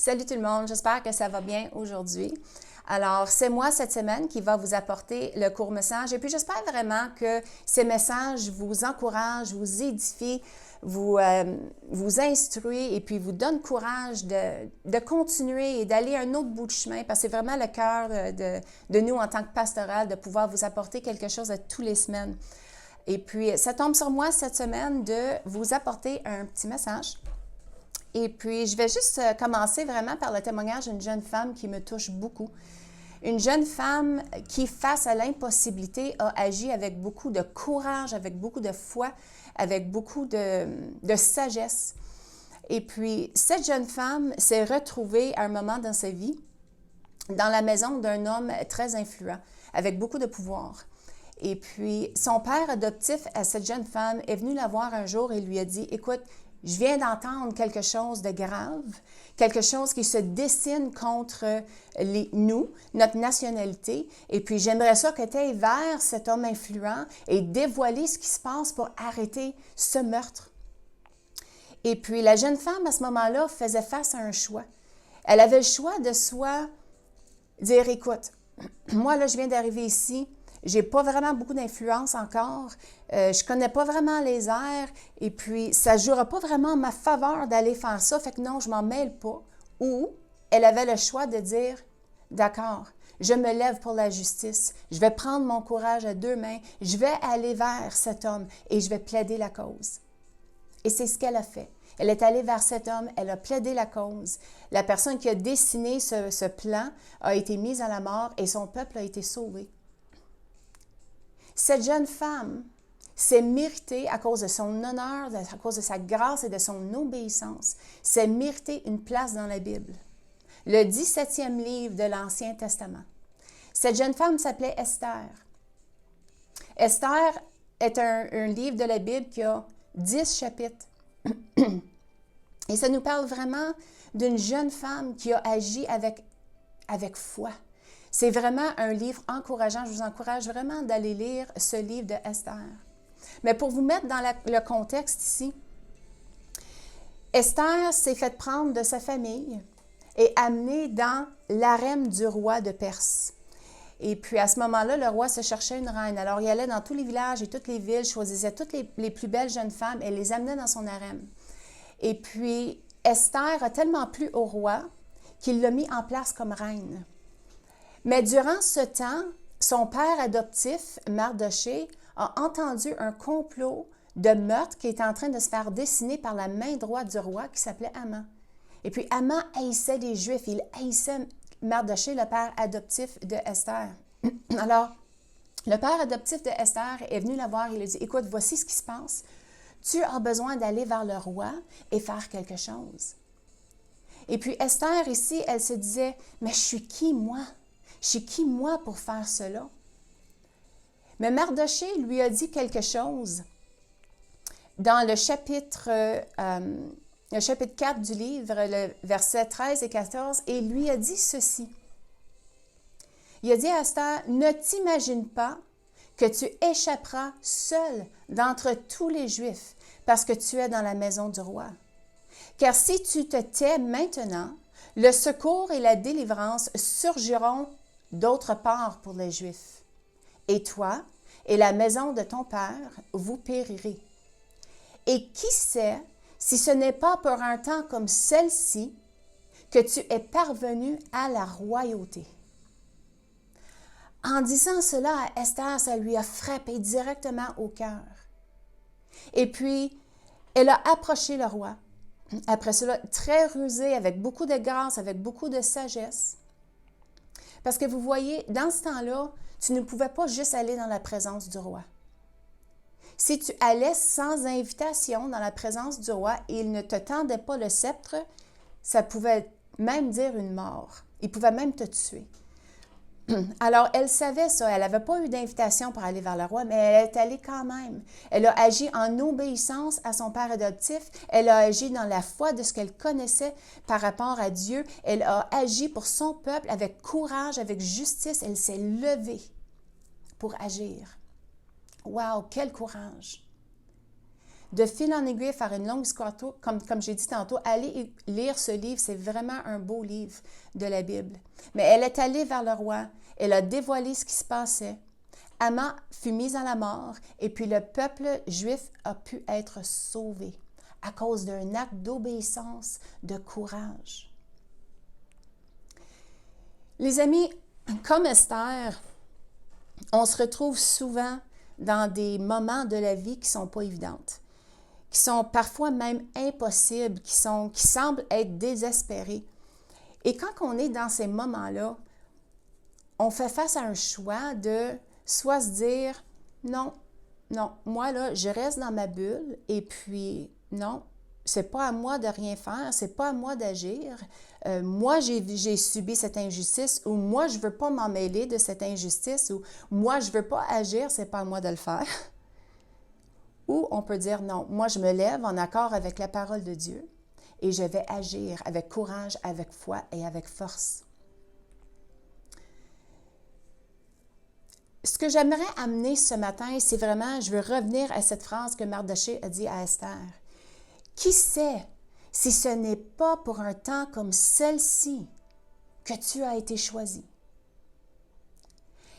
Salut tout le monde, j'espère que ça va bien aujourd'hui. Alors, c'est moi cette semaine qui va vous apporter le court message et puis j'espère vraiment que ces messages vous encouragent, vous édifient, vous instruisent et puis vous donnent courage de continuer et d'aller un autre bout de chemin parce que c'est vraiment le cœur de nous en tant que pastoral de pouvoir vous apporter quelque chose à tous les semaines. Et puis, ça tombe sur moi cette semaine de vous apporter un petit message. Et puis, je vais juste commencer vraiment par le témoignage d'une jeune femme qui me touche beaucoup. Une jeune femme qui, face à l'impossibilité, a agi avec beaucoup de courage, avec beaucoup de foi, avec beaucoup de sagesse. Et puis, cette jeune femme s'est retrouvée à un moment dans sa vie dans la maison d'un homme très influent, avec beaucoup de pouvoir. Et puis, son père adoptif à cette jeune femme est venu la voir un jour et lui a dit « Écoute, je viens d'entendre quelque chose de grave, quelque chose qui se dessine contre nous, notre nationalité, et puis j'aimerais ça que tu ailles vers cet homme influent et dévoiler ce qui se passe pour arrêter ce meurtre. » Et puis la jeune femme, à ce moment-là, faisait face à un choix. Elle avait le choix de soit dire « Écoute, moi là, je viens d'arriver ici, j'ai pas vraiment beaucoup d'influence encore, je connais pas vraiment les airs et puis ça jouera pas vraiment en ma faveur d'aller faire ça, fait que non, je m'en mêle pas. » Ou elle avait le choix de dire « D'accord, je me lève pour la justice, je vais prendre mon courage à deux mains, je vais aller vers cet homme et je vais plaider la cause. » Et c'est ce qu'elle a fait. Elle est allée vers cet homme, elle a plaidé la cause. La personne qui a dessiné ce plan a été mise à la mort et son peuple a été sauvé. Cette jeune femme s'est méritée, à cause de son honneur, à cause de sa grâce et de son obéissance, s'est méritée une place dans la Bible. Le 17e livre de l'Ancien Testament. Cette jeune femme s'appelait Esther. Esther est un livre de la Bible qui a 10 chapitres. Et ça nous parle vraiment d'une jeune femme qui a agi avec foi. C'est vraiment un livre encourageant. Je vous encourage vraiment d'aller lire ce livre de Esther. Mais pour vous mettre dans le contexte ici, Esther s'est faite prendre de sa famille et amenée dans l'harem du roi de Perse. Et puis à ce moment-là, le roi se cherchait une reine. Alors il allait dans tous les villages et toutes les villes, choisissait toutes les plus belles jeunes femmes et les amenait dans son harem. Et puis Esther a tellement plu au roi qu'il l'a mis en place comme reine. Mais durant ce temps, son père adoptif, Mardoché, a entendu un complot de meurtre qui était en train de se faire dessiner par la main droite du roi qui s'appelait Haman. Et puis Haman haïssait les Juifs, il haïssait Mardoché, le père adoptif de Esther. Alors, le père adoptif de Esther est venu la voir et lui a dit « Écoute, voici ce qui se passe. Tu as besoin d'aller vers le roi et faire quelque chose. » Et puis Esther ici, elle se disait « Mais je suis qui, moi? Je suis qui, moi, pour faire cela? » Mais Mardoché lui a dit quelque chose dans le chapitre 4 du livre, le verset 13 et 14, et il lui a dit ceci. Il a dit à Esther, « Ne t'imagine pas que tu échapperas seul d'entre tous les Juifs parce que tu es dans la maison du roi. Car si tu te tais maintenant, le secours et la délivrance surgiront d'autre part pour les Juifs. Et toi et la maison de ton père, vous périrez. Et qui sait si ce n'est pas pour un temps comme celle-ci que tu es parvenu à la royauté. » En disant cela à Esther, ça lui a frappé directement au cœur. Et puis, elle a approché le roi. Après cela, très rusée, avec beaucoup de grâce, avec beaucoup de sagesse. Parce que vous voyez, dans ce temps-là, tu ne pouvais pas juste aller dans la présence du roi. Si tu allais sans invitation dans la présence du roi et il ne te tendait pas le sceptre, ça pouvait même dire une mort. Il pouvait même te tuer. Alors, elle savait ça. Elle n'avait pas eu d'invitation pour aller vers le roi, mais elle est allée quand même. Elle a agi en obéissance à son père adoptif. Elle a agi dans la foi de ce qu'elle connaissait par rapport à Dieu. Elle a agi pour son peuple avec courage, avec justice. Elle s'est levée pour agir. Wow, quel courage! De fil en aiguille, faire une longue histoire, comme j'ai dit tantôt, aller lire ce livre, c'est vraiment un beau livre de la Bible. Mais elle est allée vers le roi, elle a dévoilé ce qui se passait. Haman fut mis à la mort et puis le peuple juif a pu être sauvé à cause d'un acte d'obéissance, de courage. Les amis, comme Esther, on se retrouve souvent dans des moments de la vie qui ne sont pas évidentes, qui sont parfois même impossibles, qui semblent être désespérés. Et quand on est dans ces moments-là, on fait face à un choix de soit se dire « Non, moi là, je reste dans ma bulle et puis non, c'est pas à moi de rien faire, c'est pas à moi d'agir. Moi, j'ai subi cette injustice ou moi, je veux pas m'en mêler de cette injustice ou moi, je veux pas agir, c'est pas à moi de le faire. » Ou on peut dire « Non, moi, je me lève en accord avec la parole de Dieu et je vais agir avec courage, avec foi et avec force. » Ce que j'aimerais amener ce matin, c'est vraiment, je veux revenir à cette phrase que Mardochée a dit à Esther. Qui sait si ce n'est pas pour un temps comme celle-ci que tu as été choisi?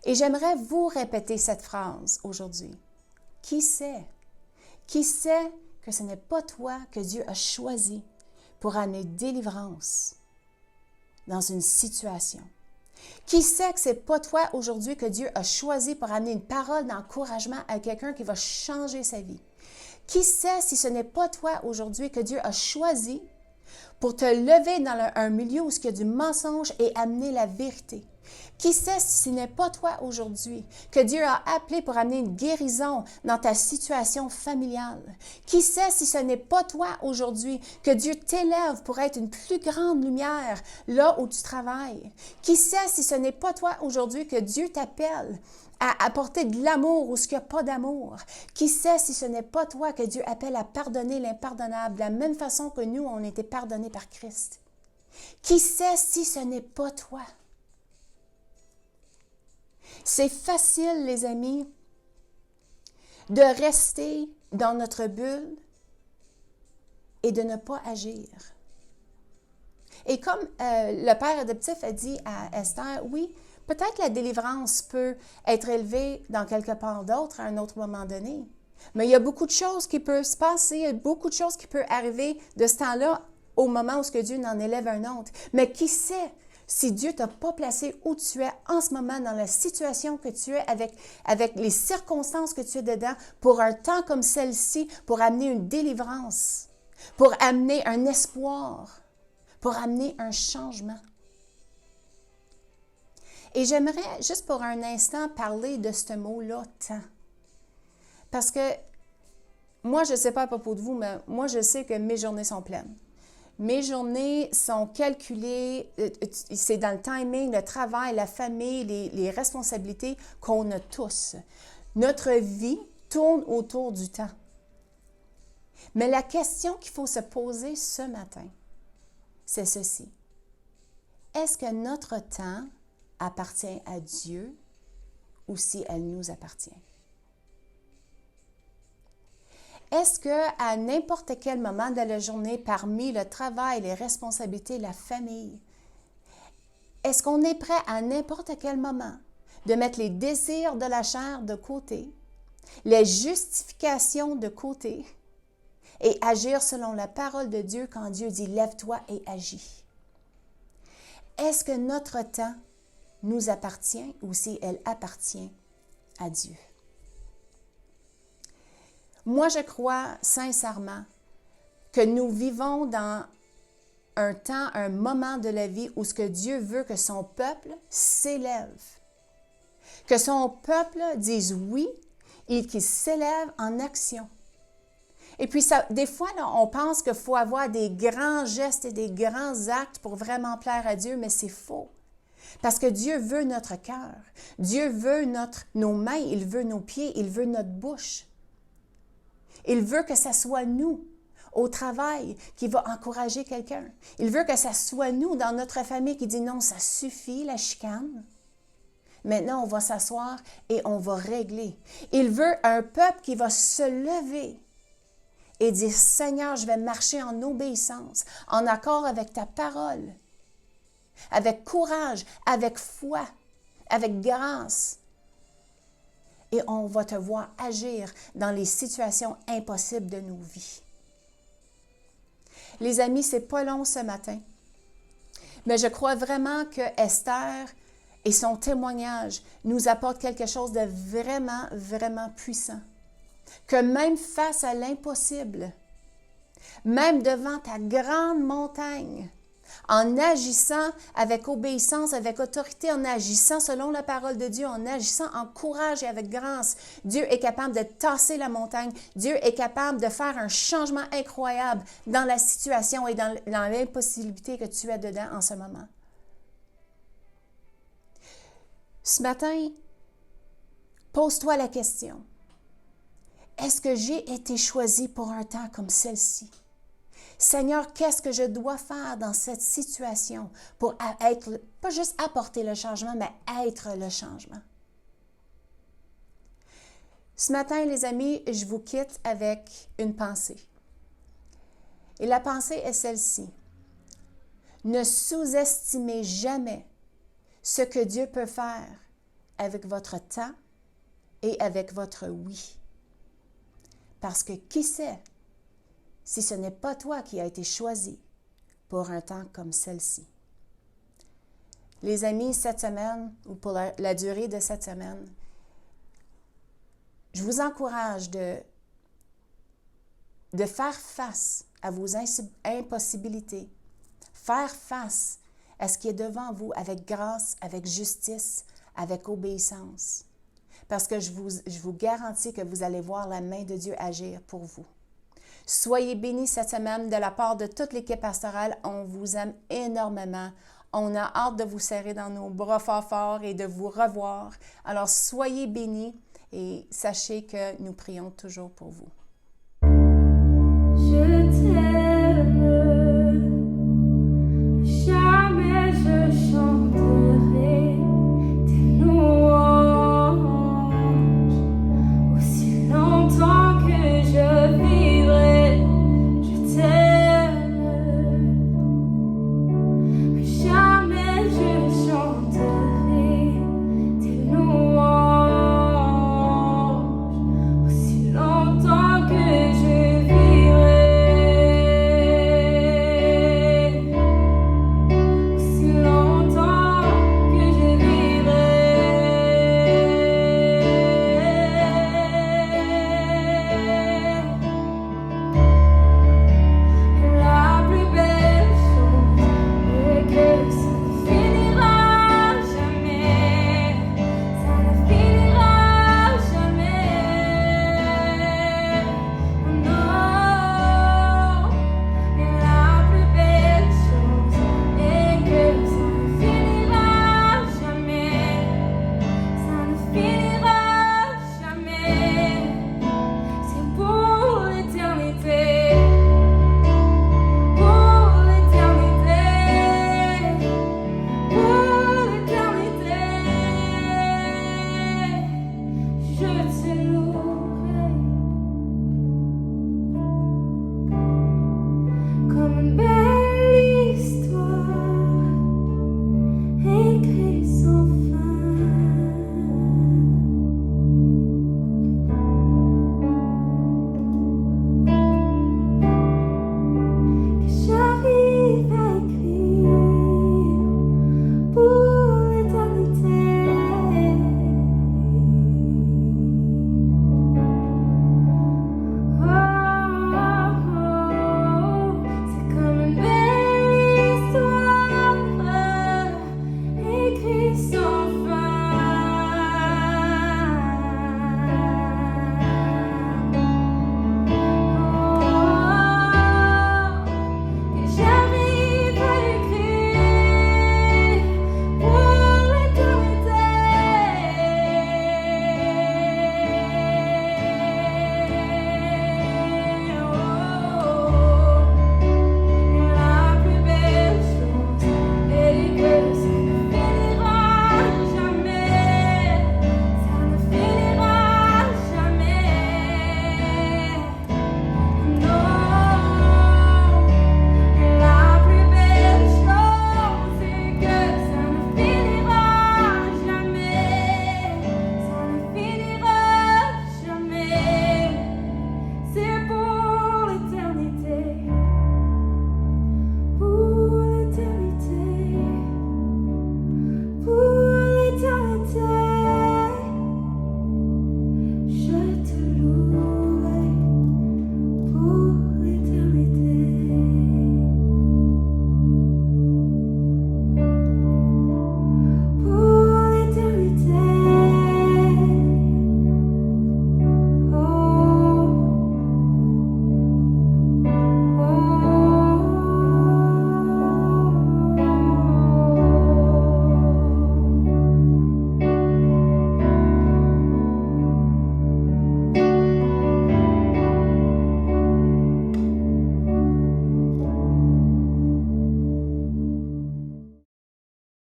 Et j'aimerais vous répéter cette phrase aujourd'hui. Qui sait? Qui sait que ce n'est pas toi que Dieu a choisi pour amener délivrance dans une situation? Qui sait que ce n'est pas toi aujourd'hui que Dieu a choisi pour amener une parole d'encouragement à quelqu'un qui va changer sa vie? Qui sait si ce n'est pas toi aujourd'hui que Dieu a choisi pour te lever dans un milieu où il y a du mensonge et amener la vérité? Qui sait si ce n'est pas toi aujourd'hui que Dieu a appelé pour amener une guérison dans ta situation familiale? Qui sait si ce n'est pas toi aujourd'hui que Dieu t'élève pour être une plus grande lumière là où tu travailles? Qui sait si ce n'est pas toi aujourd'hui que Dieu t'appelle à apporter de l'amour où il n'y a pas d'amour? Qui sait si ce n'est pas toi que Dieu appelle à pardonner l'impardonnable de la même façon que nous, on a été pardonnés par Christ? Qui sait si ce n'est pas toi? C'est facile, les amis, de rester dans notre bulle et de ne pas agir. Et comme le père adoptif a dit à Esther, oui, peut-être la délivrance peut être élevée dans quelque part d'autre à un autre moment donné. Mais il y a beaucoup de choses qui peuvent se passer, il y a beaucoup de choses qui peuvent arriver de ce temps-là au moment où ce que Dieu en élève un autre. Mais qui sait si Dieu ne t'a pas placé où tu es en ce moment, dans la situation que tu es, avec les circonstances que tu es dedans, pour un temps comme celle-ci, pour amener une délivrance, pour amener un espoir, pour amener un changement. Et j'aimerais, juste pour un instant, parler de ce mot-là, « temps ». Parce que moi, je ne sais pas à propos de vous, mais moi, je sais que mes journées sont pleines. Mes journées sont calculées, c'est dans le timing, le travail, la famille, les responsabilités qu'on a tous. Notre vie tourne autour du temps. Mais la question qu'il faut se poser ce matin, c'est ceci. Est-ce que notre temps appartient à Dieu ou si elle nous appartient? Est-ce qu'à n'importe quel moment de la journée, parmi le travail, les responsabilités, la famille, est-ce qu'on est prêt à n'importe quel moment de mettre les désirs de la chair de côté, les justifications de côté et agir selon la parole de Dieu quand Dieu dit « lève-toi et agis ». Est-ce que notre temps nous appartient ou si elle appartient à Dieu? Moi, je crois sincèrement que nous vivons dans un temps, un moment de la vie où ce que Dieu veut que son peuple s'élève, que son peuple dise oui et qu'il s'élève en action. Et puis, des fois, là, on pense qu'il faut avoir des grands gestes et des grands actes pour vraiment plaire à Dieu, mais c'est faux. Parce que Dieu veut notre cœur. Dieu veut nos mains, il veut nos pieds, il veut notre bouche. Il veut que ça soit nous, au travail, qui va encourager quelqu'un. Il veut que ça soit nous, dans notre famille, qui dit non, ça suffit, la chicane. Maintenant, on va s'asseoir et on va régler. Il veut un peuple qui va se lever et dire, Seigneur, je vais marcher en obéissance, en accord avec ta parole, avec courage, avec foi, avec grâce. Et on va te voir agir dans les situations impossibles de nos vies. Les amis, c'est pas long ce matin, mais je crois vraiment que Esther et son témoignage nous apportent quelque chose de vraiment, vraiment puissant. Que même face à l'impossible, même devant ta grande montagne, en agissant avec obéissance, avec autorité, en agissant selon la parole de Dieu, en agissant en courage et avec grâce, Dieu est capable de tasser la montagne. Dieu est capable de faire un changement incroyable dans la situation et dans l'impossibilité que tu es dedans en ce moment. Ce matin, pose-toi la question. Est-ce que j'ai été choisi pour un temps comme celle-ci? Seigneur, qu'est-ce que je dois faire dans cette situation pour être, pas juste apporter le changement, mais être le changement? Ce matin, les amis, je vous quitte avec une pensée. Et la pensée est celle-ci. Ne sous-estimez jamais ce que Dieu peut faire avec votre temps et avec votre oui. Parce que qui sait si ce n'est pas toi qui as été choisi pour un temps comme celle-ci. Les amis, cette semaine, ou pour la durée de cette semaine, je vous encourage de faire face à vos impossibilités, faire face à ce qui est devant vous avec grâce, avec justice, avec obéissance. Parce que je vous garantis que vous allez voir la main de Dieu agir pour vous. Soyez bénis cette semaine de la part de toute l'équipe pastorale. On vous aime énormément. On a hâte de vous serrer dans nos bras fort et de vous revoir. Alors, soyez bénis et sachez que nous prions toujours pour vous.